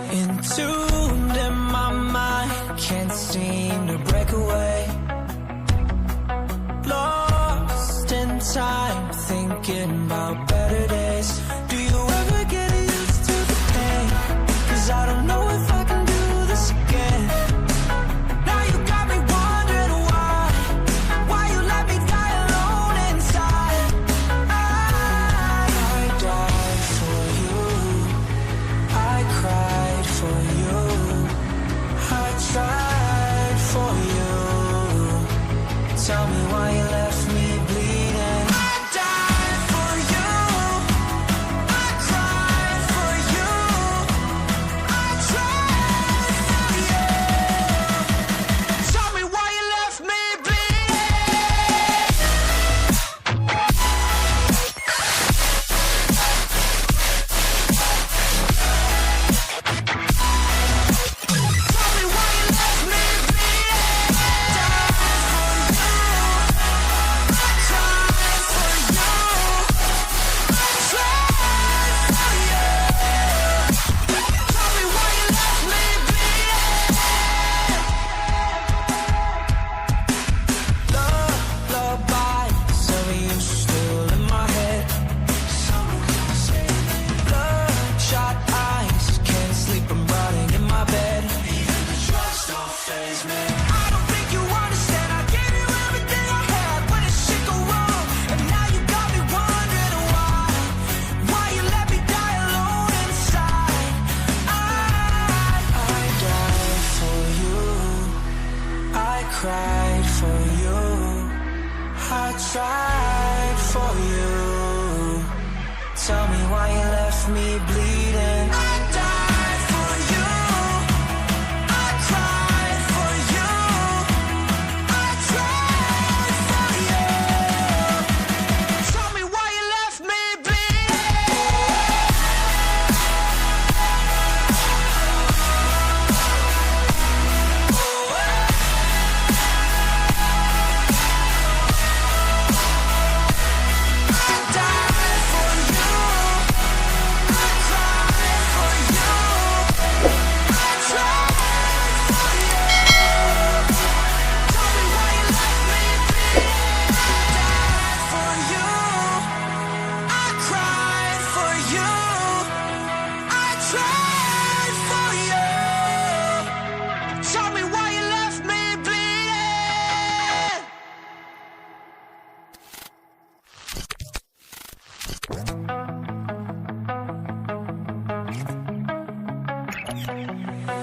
Entombed in my mind, can't seem to break away. Lost in time, thinking about better days. Do you ever get used to the pain? 'Cause I don't know if I can do this again. Now you got me wondering why you let me die alone inside. I died for you, I cried for you, I tried for you. Tell me why you left me bleeding. I died for you, I cried for you, I tried for you. Tell me why you left me bleeding. Tell me why you left me bleeding. Cried for you, I tried for you. Tell me why you left me bleeding. I died for you, I cried for you, I tried for you. Tell me why you left me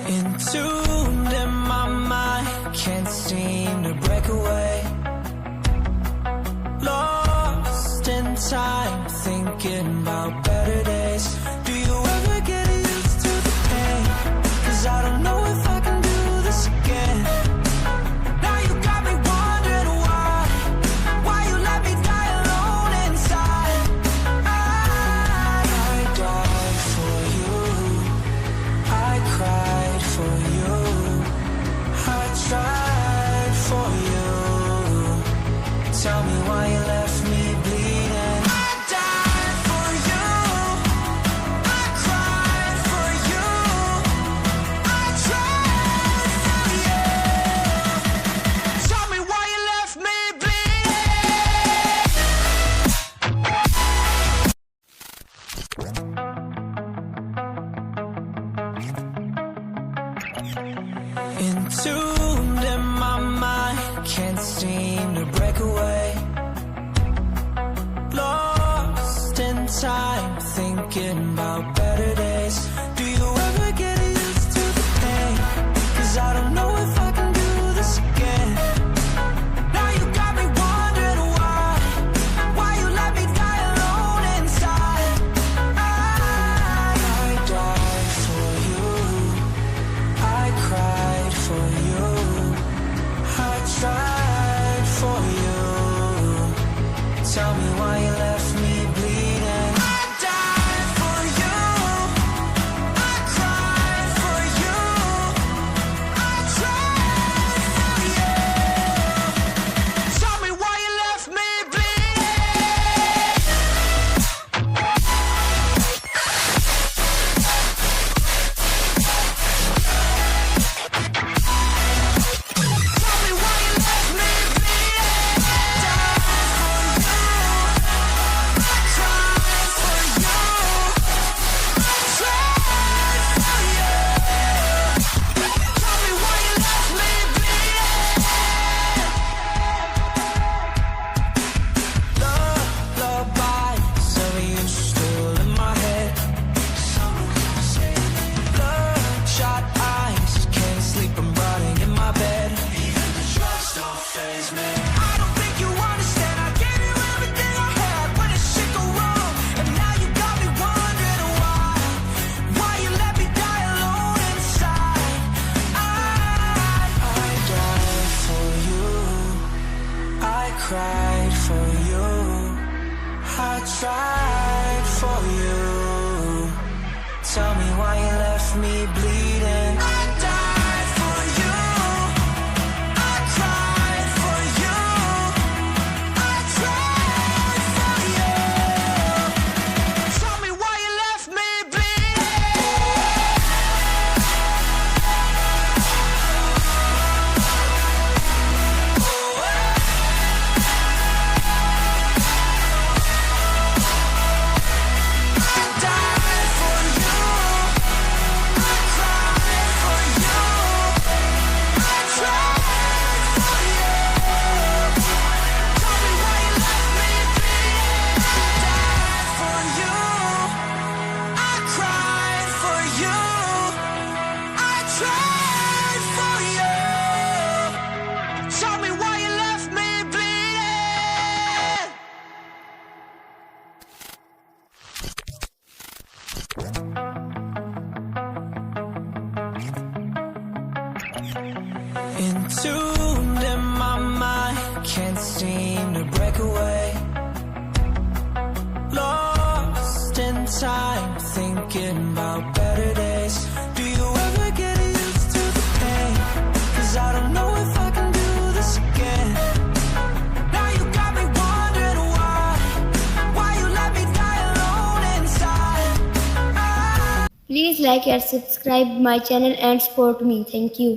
entombed in my mind, can't seem to break away. Lost in time, thinking about better days. Do you ever get used to the pain? 'Cause I don't know if I can do this again. Now you got me wondering why you let me die alone inside. I died for you, I cried for you, I tried for you. Tell me why you left me bleeding. I died for you, I cried for you, I tried for you. Tell me why you left me entombed in my mind, can't seem to break away. Lost in time, thinking about better days. Do you ever get used to the pain? 'Cause I don't know if I can do this again. Now you got me wondering why you let me die alone inside. I died for you, I cried for you, I tried for you. Tell me why you left me bleeding. I died for you, I cried for you, I tried for you. Tell me why you left me bleeding. tried for you. Tell me why you left me bleeding. I died for you. I cried for you. I tried for you. Tell me why you left me bleeding. Entombed in my mind, can't seem to break away. Lost in time, thinking about better days. Do you ever get used to the pain? 'Cause I don't know if I can do this again. Now you got me wondering why you let me die alone inside. Please like and subscribe my channel and support me. Thank you.